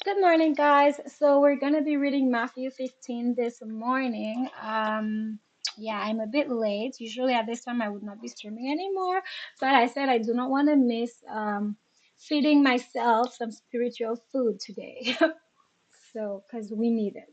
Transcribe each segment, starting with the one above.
Good morning, guys. So we're gonna be reading Matthew 15 this morning. Yeah, I'm a bit late. Usually at this time I would not be streaming anymore, but I said I do not want to miss feeding myself some spiritual food today. So, because we need it.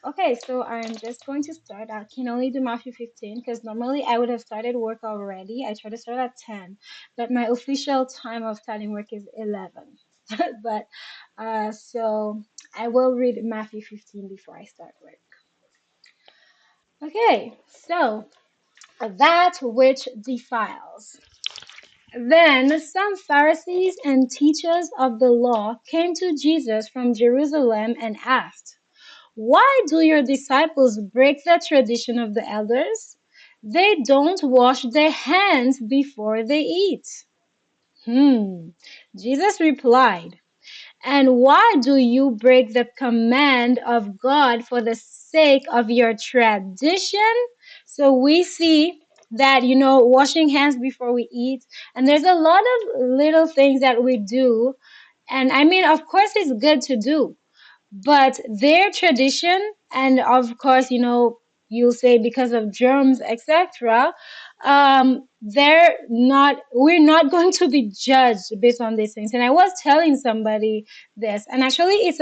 Okay, so I'm just going to start. I can only do Matthew 15 because normally I would have started work already. I try to start at 10, but my official time of starting work is 11. But so I will read Matthew 15 before I start work. Okay, so that which defiles. Then some Pharisees and teachers of the law came to Jesus from Jerusalem and asked, "Why do your disciples break the tradition of the elders? They don't wash their hands before they eat." Jesus replied, "And why do you break the command of God for the sake of your tradition?" So we see that, washing hands before we eat, and there's a lot of little things that we do. And I mean, of course, it's good to do, but their tradition, and of course, you'll say because of germs, etc. We're not going to be judged based on these things. And I was telling somebody this, and actually,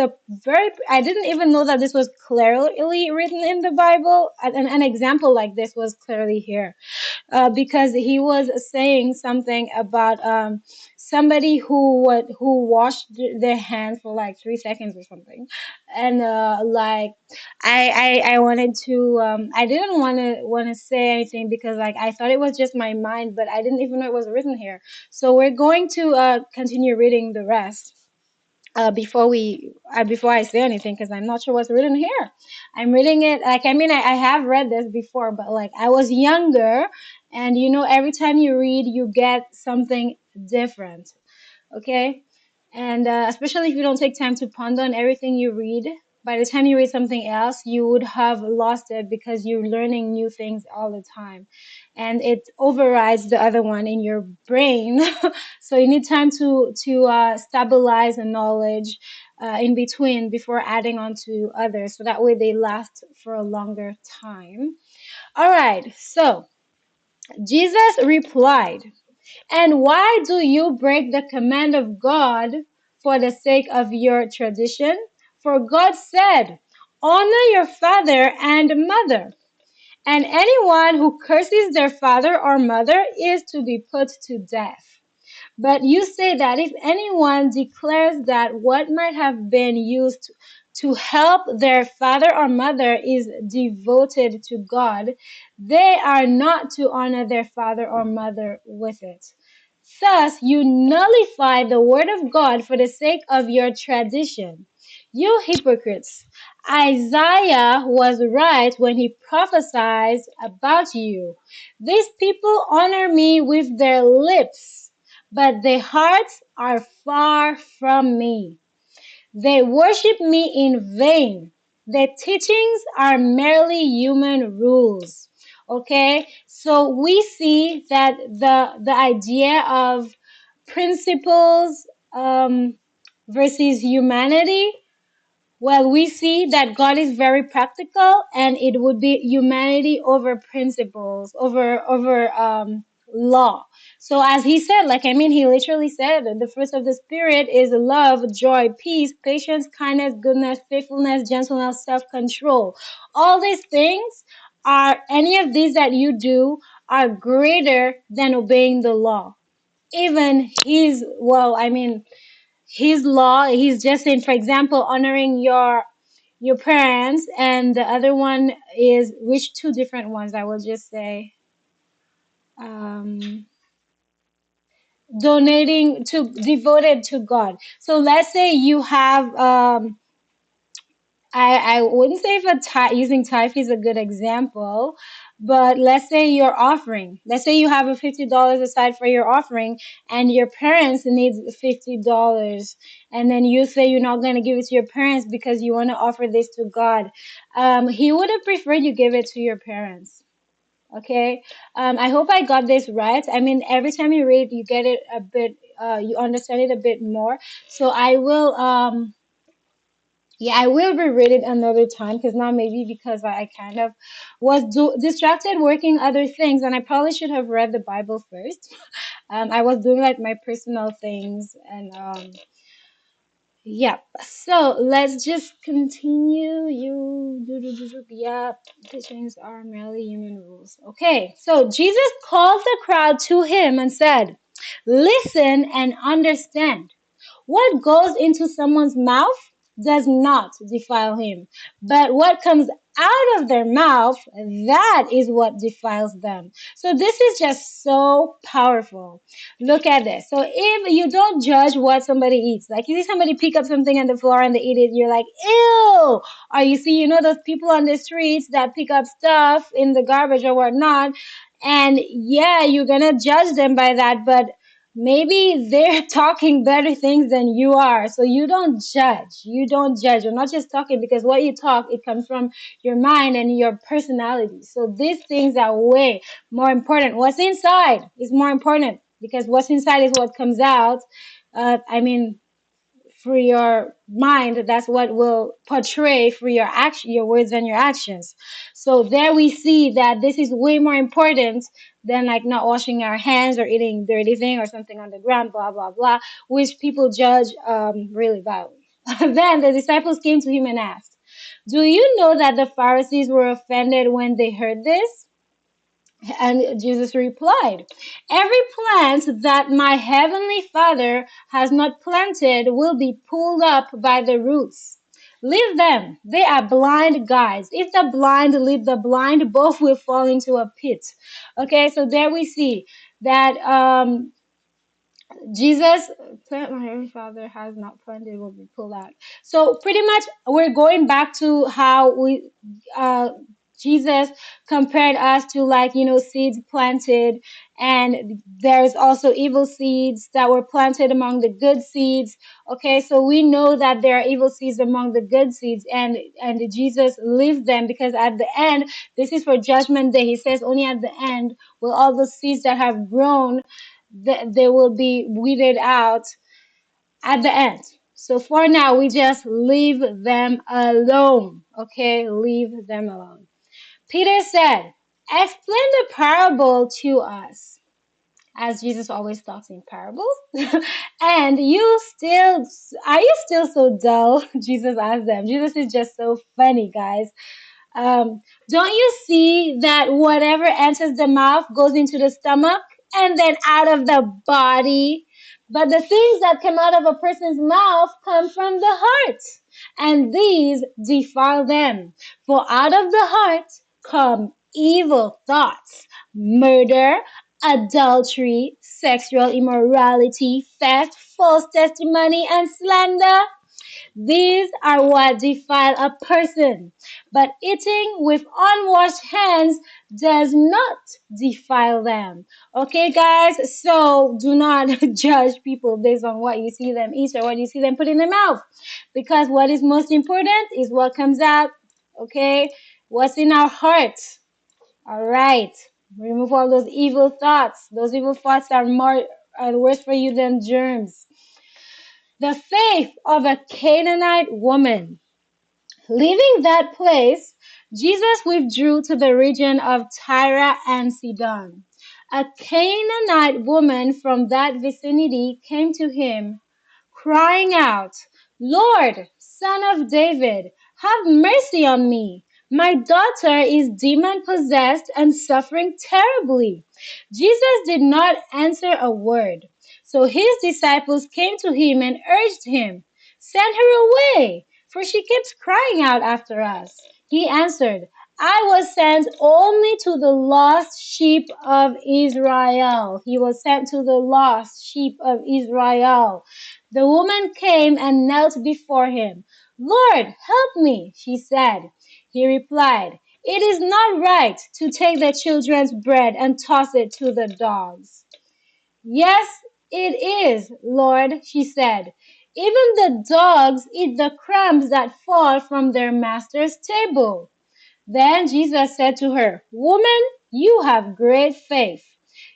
I didn't even know that this was clearly written in the Bible. An example like this was clearly here, because he was saying something about somebody who washed their hands for like 3 seconds or something, and like I wanted to I didn't want to say anything because like I thought it was just my mind, but I didn't even know it was written here. So we're going to continue reading the rest before I say anything, because I'm not sure what's written here. I'm reading it like, I mean, I have read this before, but like I was younger, and every time you read you get something different. Okay. And especially if you don't take time to ponder on everything you read, by the time you read something else, you would have lost it because you're learning new things all the time. And it overrides the other one in your brain. So you need time to stabilize the knowledge in between before adding on to others. So that way they last for a longer time. All right. So Jesus replied, "And why do you break the command of God for the sake of your tradition? For God said, 'Honor your father and mother,' and anyone who curses their father or mother is to be put to death. But you say that if anyone declares that what might have been used to help their father or mother is devoted to God, they are not to honor their father or mother with it. Thus, you nullify the word of God for the sake of your tradition. You hypocrites! Isaiah was right when he prophesied about you. These people honor me with their lips, but their hearts are far from me. They worship me in vain. Their teachings are merely human rules. Okay, so we see that the idea of principles versus humanity. Well, we see that God is very practical, and it would be humanity over principles, over law. So as he said, like, I mean, he literally said the fruits of the spirit is love, joy, peace, patience, kindness, goodness, faithfulness, gentleness, self-control. All these things are, any of these that you do are greater than obeying the law. Even I mean, his law, he's just saying, for example, honoring your parents, and the other one is, which two different ones, I will just say, um donating to, devoted to God. So let's say you have I wouldn't say if using tithe is a good example, but let's say your offering. Let's say you have a $50 aside for your offering, and your parents need $50, and then you say you're not going to give it to your parents because you want to offer this to God. He would have preferred you give it to your parents. Okay. I hope I got this right. I mean, every time you read, you get it a bit you understand it a bit more. So I will yeah, I will reread it another time because now maybe because I kind of was distracted working other things, and I probably should have read the Bible first. I was doing like my personal things, and yeah. So let's just continue. Yeah, teachings are merely human rules. Okay, so Jesus called the crowd to him and said, "Listen and understand. What goes into someone's mouth does not defile him, but what comes out of their mouth, that is what defiles them." So this is just so powerful. Look at this. So if you don't judge what somebody eats, like you see somebody pick up something on the floor and they eat it, you're like, ew. Or you see, those people on the streets that pick up stuff in the garbage or whatnot, and yeah, you're gonna judge them by that, but maybe they're talking better things than you are. So you don't judge. You don't judge. You're not just talking, because what you talk, it comes from your mind and your personality. So these things are way more important. What's inside is more important, because what's inside is what comes out. I mean, for your mind, that's what will portray for your action, your words and your actions. So there we see that this is way more important than like not washing our hands or eating dirty thing or something on the ground, blah blah blah, which people judge really badly. Then the disciples came to him and asked, "Do you know that the Pharisees were offended when they heard this?" And Jesus replied, "Every plant that my heavenly Father has not planted will be pulled up by the roots. Leave them. They are blind guides. If the blind lead the blind, both will fall into a pit." Okay, so there we see that Jesus, plant my heavenly Father has not planted, will be pulled out. So pretty much we're going back to how Jesus compared us to, like, seeds planted, and there's also evil seeds that were planted among the good seeds. Okay, so we know that there are evil seeds among the good seeds, and Jesus leaves them, because at the end, this is for judgment day. He says only at the end will all the seeds that have grown, they will be weeded out at the end. So for now, we just leave them alone. Okay, leave them alone. Peter said, "Explain the parable to us," as Jesus always talks in parables. "And are you still so dull?" Jesus asked them. Jesus is just so funny, guys. Don't you see that whatever enters the mouth goes into the stomach and then out of the body? But the things that come out of a person's mouth come from the heart, and these defile them. For out of the heart come evil thoughts, murder, adultery, sexual immorality, theft, false testimony, and slander. These are what defile a person, but eating with unwashed hands does not defile them. Okay, guys? So do not judge people based on what you see them eat or what you see them put in their mouth, because what is most important is what comes out. Okay? What's in our hearts. All right. Remove all those evil thoughts. Those evil thoughts are worse for you than germs. The faith of a Canaanite woman. Leaving that place, Jesus withdrew to the region of Tyre and Sidon. A Canaanite woman from that vicinity came to him, crying out, "Lord, Son of David, have mercy on me. My daughter is demon possessed and suffering terribly." Jesus did not answer a word. So his disciples came to him and urged him, "Send her away, for she keeps crying out after us." He answered, "I was sent only to the lost sheep of Israel." He was sent to the lost sheep of Israel. The woman came and knelt before him. "Lord, help me," she said. He replied, "It is not right to take the children's bread and toss it to the dogs." "Yes, it is, Lord," she said. "Even the dogs eat the crumbs that fall from their master's table." Then Jesus said to her, "Woman, you have great faith.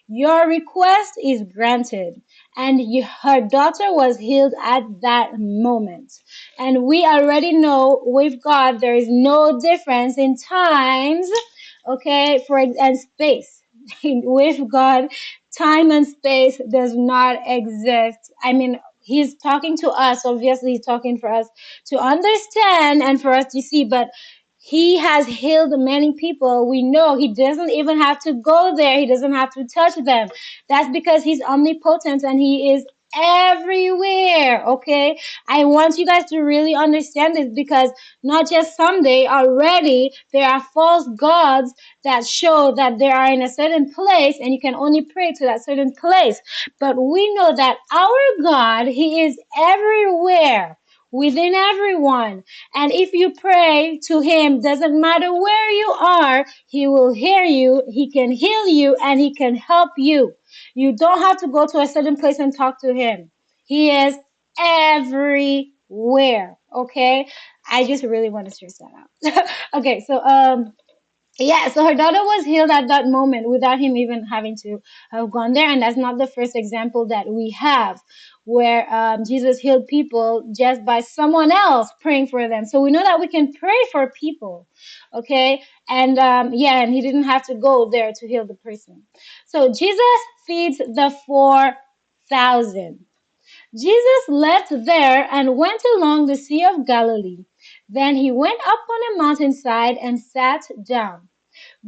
Your request is granted." and her daughter was healed at that moment. And we already know with God there is no difference in times, okay, and space. With God, time and space does not exist. I mean, he's talking to us, obviously he's talking for us to understand and for us to see, but he has healed many people. We know he doesn't even have to go there. He doesn't have to touch them. That's because he's omnipotent and he is everywhere. Okay. I want you guys to really understand this, because not just someday, already there are false gods that show that they are in a certain place and you can only pray to that certain place. But we know that our God, he is everywhere, within everyone. And if you pray to him, doesn't matter where you are, he will hear you, he can heal you, and he can help you. You don't have to go to a certain place and talk to him. He is everywhere. Okay? I just really want to stress that out. Okay, so yeah, so her daughter was healed at that moment without him even having to have gone there. And that's not the first example that we have where Jesus healed people just by someone else praying for them. So we know that we can pray for people, okay? And yeah, and he didn't have to go there to heal the person. So Jesus feeds the 4,000. Jesus left there and went along the Sea of Galilee. Then he went up on a mountainside and sat down.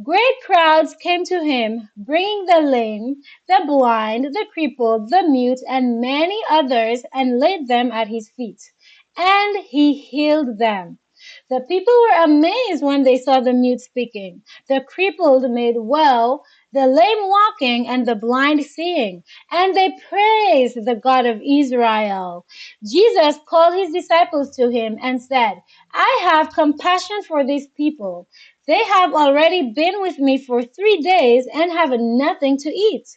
Great crowds came to him, bringing the lame, the blind, the crippled, the mute, and many others, and laid them at his feet. And he healed them. The people were amazed when they saw the mute speaking, the crippled made well, the lame walking, and the blind seeing. And they praised the God of Israel. Jesus called his disciples to him and said, I have compassion for these people. They have already been with me for 3 days and have nothing to eat.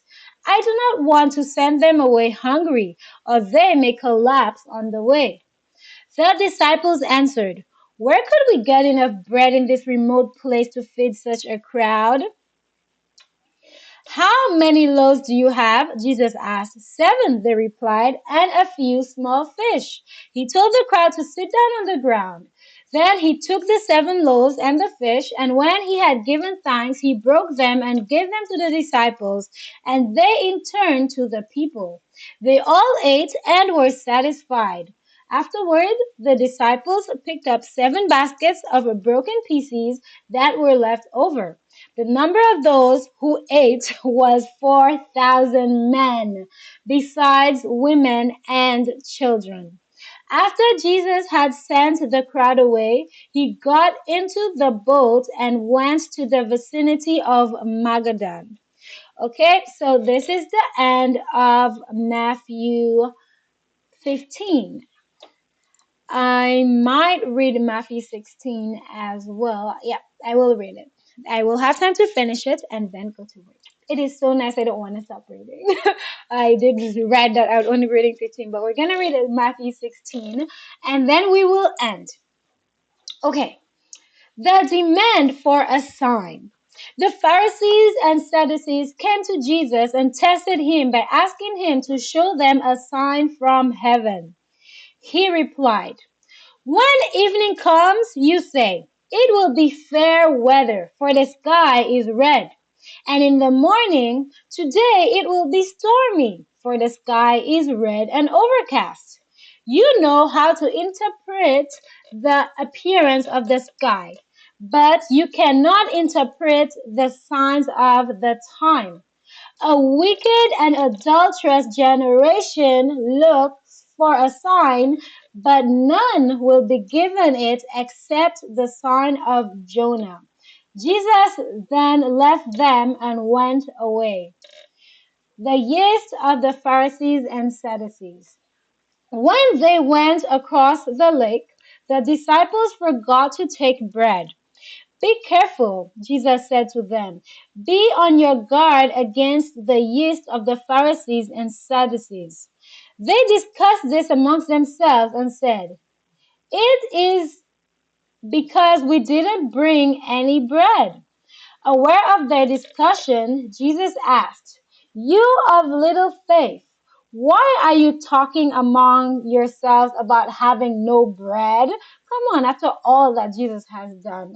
I do not want to send them away hungry, or they may collapse on the way. The disciples answered, where could we get enough bread in this remote place to feed such a crowd? How many loaves do you have? Jesus asked. 7, they replied, and a few small fish. He told the crowd to sit down on the ground. Then he took the 7 loaves and the fish, and when he had given thanks, he broke them and gave them to the disciples, and they in turn to the people. They all ate and were satisfied. Afterward, the disciples picked up 7 baskets of broken pieces that were left over. The number of those who ate was 4,000 men, besides women and children. After Jesus had sent the crowd away, he got into the boat and went to the vicinity of Magadan. Okay, so this is the end of Matthew 15. I might read Matthew 16 as well. Yeah, I will read it. I will have time to finish it and then go to work. It is so nice. I don't want to stop reading. I did read that out, only reading 15, but we're going to read it, Matthew 16, and then we will end. Okay, the demand for a sign. The Pharisees and Sadducees came to Jesus and tested him by asking him to show them a sign from heaven. He replied, when evening comes, you say, it will be fair weather, for the sky is red. And in the morning, today it will be stormy, for the sky is red and overcast. You know how to interpret the appearance of the sky, but you cannot interpret the signs of the time. A wicked and adulterous generation looks for a sign, but none will be given it except the sign of Jonah. Jesus then left them and went away. The yeast of the Pharisees and Sadducees. When they went across the lake, the disciples forgot to take bread. Be careful, Jesus said to them. Be on your guard against the yeast of the Pharisees and Sadducees. They discussed this amongst themselves and said, it is because we didn't bring any bread. Aware of their discussion, Jesus asked, you of little faith, Why are you talking among yourselves about having no bread? Come on, after all that Jesus has done.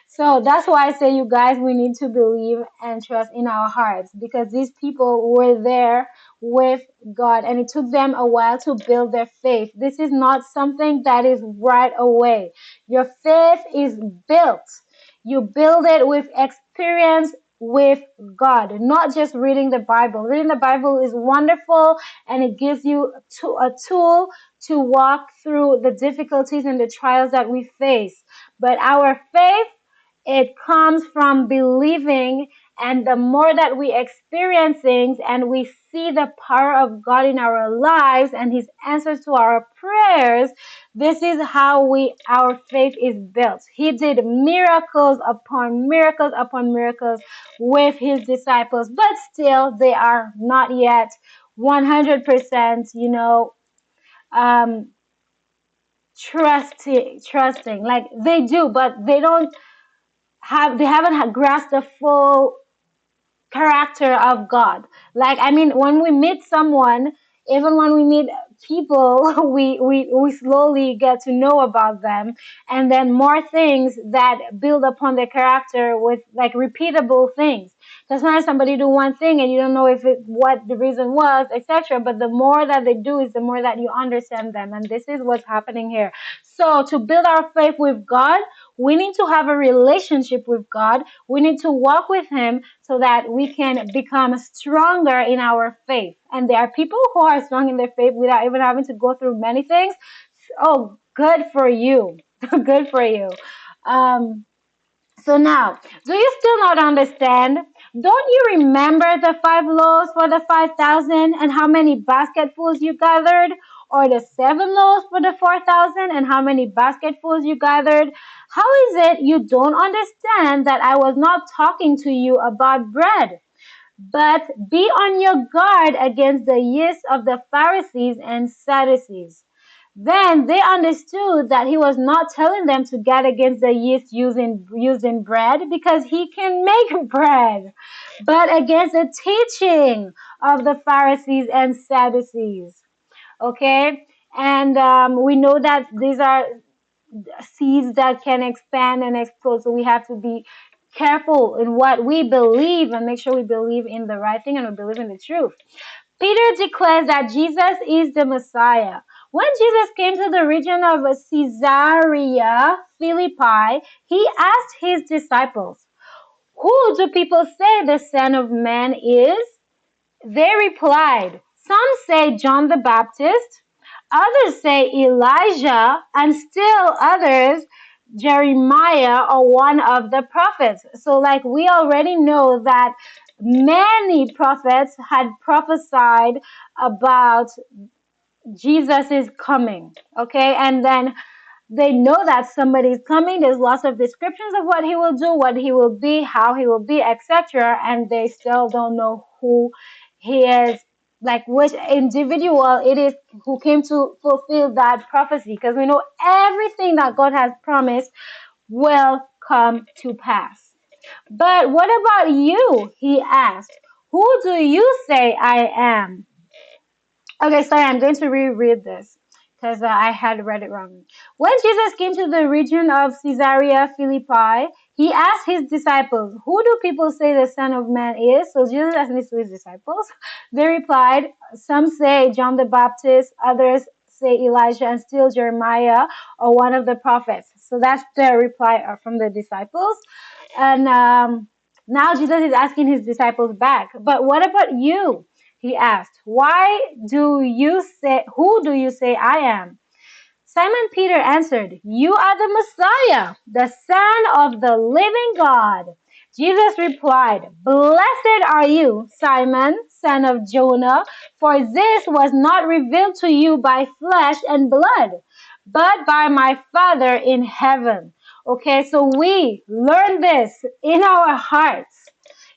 So that's why I say, you guys, we need to believe and trust in our hearts, because these people were there with God and it took them a while to build their faith. This is not something that is right away. Your faith is built. You build it with experience with God, not just reading the Bible. Reading the Bible is wonderful and it gives you a tool to walk through the difficulties and the trials that we face. But our faith, it comes from believing, and the more that we experience things and we see the power of God in our lives and his answers to our prayers, this is how we our faith is built. He did miracles upon miracles upon miracles with his disciples, but still they are not yet 100%, um trusting. Like, they do, but they haven't grasped the full character of God. Like, I mean, when we meet someone, even when we meet people, we slowly get to know about them, and then more things that build upon their character with like repeatable things. Because sometimes somebody do one thing and you don't know if it what the reason was, etc. But the more that they do is the more that you understand them, and this is what's happening here. So to build our faith with God, we need to have a relationship with God. We need to walk with him so that we can become stronger in our faith. And there are people who are strong in their faith without even having to go through many things. Oh, good for you. Good for you. Um, so now, do you still not understand? Don't you remember the 5 loaves for the 5,000 and how many basketfuls you gathered? Or the 7 loaves for the 4,000 and how many basketfuls you gathered? How is it you don't understand that I was not talking to you about bread? But be on your guard against the yeast of the Pharisees and Sadducees. Then they understood that he was not telling them to get against the yeast using bread, because he can make bread, but against the teaching of the Pharisees and Sadducees. Okay, and we know that these are seeds that can expand and explode. So we have to be careful in what we believe and make sure we believe in the right thing and we believe in the truth. Peter declares that Jesus is the Messiah. When Jesus came to the region of Caesarea Philippi, he asked his disciples, "Who do people say the Son of Man is?" They replied, "Some say John the Baptist, others say Elijah, and still others Jeremiah or one of the prophets." So, like, we already know that many prophets had prophesied about Jesus is coming. Okay, and then they know that somebody is coming. There's lots of descriptions of what he will do, what he will be, how he will be, etc. And they still don't know who he is, like which individual it is who came to fulfill that prophecy. Because we know everything that God has promised will come to pass. But what about you? He asked. Who do you say I am? Okay, sorry, I'm going to reread this because I had read it wrong. When Jesus came to the region of Caesarea Philippi, he asked his disciples, "Who do people say the Son of Man is?" So Jesus asked this to his disciples. They replied, "Some say John the Baptist, others say Elijah, and still Jeremiah or one of the prophets." So that's the reply from the disciples. And now Jesus is asking his disciples back, "But what about you?" He asked, who do you say I am?" Simon Peter answered, "You are the Messiah, the Son of the living God." Jesus replied, "Blessed are you, Simon, son of Jonah, for this was not revealed to you by flesh and blood, but by my Father in heaven." Okay, so we learn this in our hearts.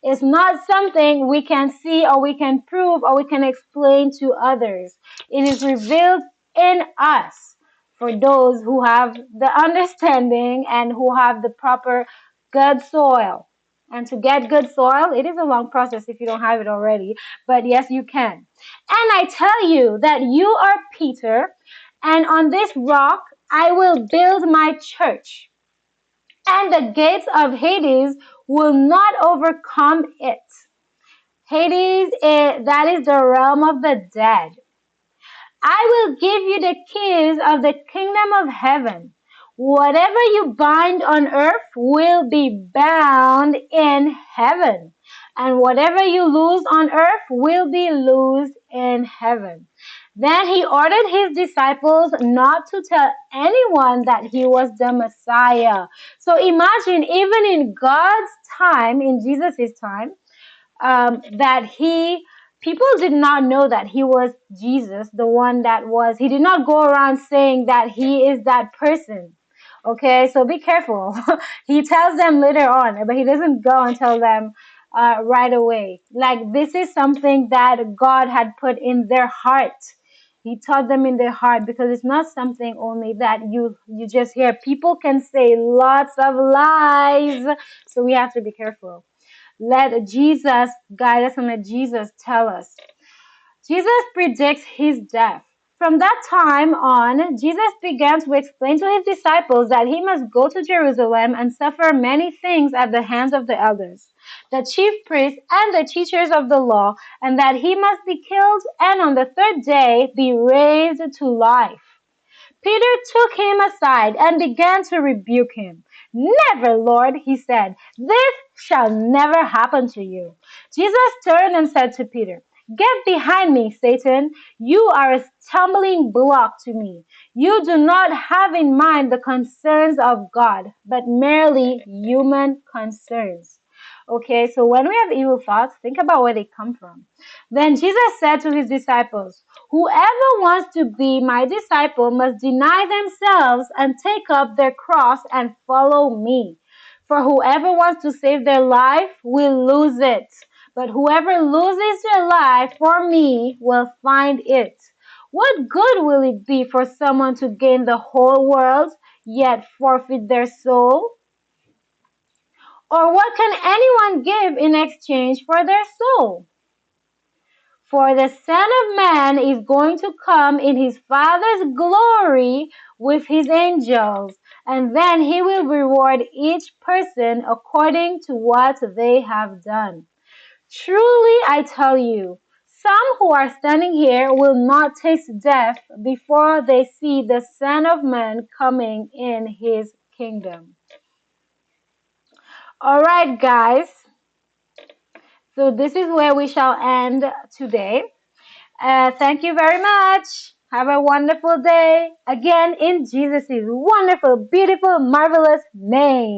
It's not something we can see or we can prove or we can explain to others. It is revealed in us for those who have the understanding and who have the proper good soil. And to get good soil, it is a long process if you don't have it already. But yes, you can. And I tell you that you are Peter, and on this rock I will build my church, and the gates of Hades will not overcome it. Hades, that is the realm of the dead. I will give you the keys of the kingdom of heaven. Whatever you bind on earth will be bound in heaven, and whatever you loose on earth will be loosed in heaven. Then he ordered his disciples not to tell anyone that he was the Messiah. So imagine, even in God's time, in Jesus' time, that people did not know that he was Jesus, the one that was, he did not go around saying that he is that person. Okay, so be careful. He tells them later on, but he doesn't go and tell them right away. Like, this is something that God had put in their heart. He taught them in their heart, because it's not something only that you just hear. People can say lots of lies, so we have to be careful. Let Jesus guide us and let Jesus tell us. Jesus predicts his death. From that time on, Jesus began to explain to his disciples that he must go to Jerusalem and suffer many things at the hands of the elders, the chief priests, and the teachers of the law, and that he must be killed and on the third day be raised to life. Peter took him aside and began to rebuke him. "Never, Lord," he said, "this shall never happen to you." Jesus turned and said to Peter, "Get behind me, Satan. You are a stumbling block to me. You do not have in mind the concerns of God, but merely human concerns." Okay, so when we have evil thoughts, think about where they come from. Then Jesus said to his disciples, "Whoever wants to be my disciple must deny themselves and take up their cross and follow me. For whoever wants to save their life will lose it. But whoever loses their life for me will find it. What good will it be for someone to gain the whole world, yet forfeit their soul? Or what can anyone give in exchange for their soul? For the Son of Man is going to come in his Father's glory with his angels, and then he will reward each person according to what they have done. Truly, I tell you, some who are standing here will not taste death before they see the Son of Man coming in his kingdom." All right, guys. So this is where we shall end today. Thank you very much. Have a wonderful day. Again, in Jesus' wonderful, beautiful, marvelous name.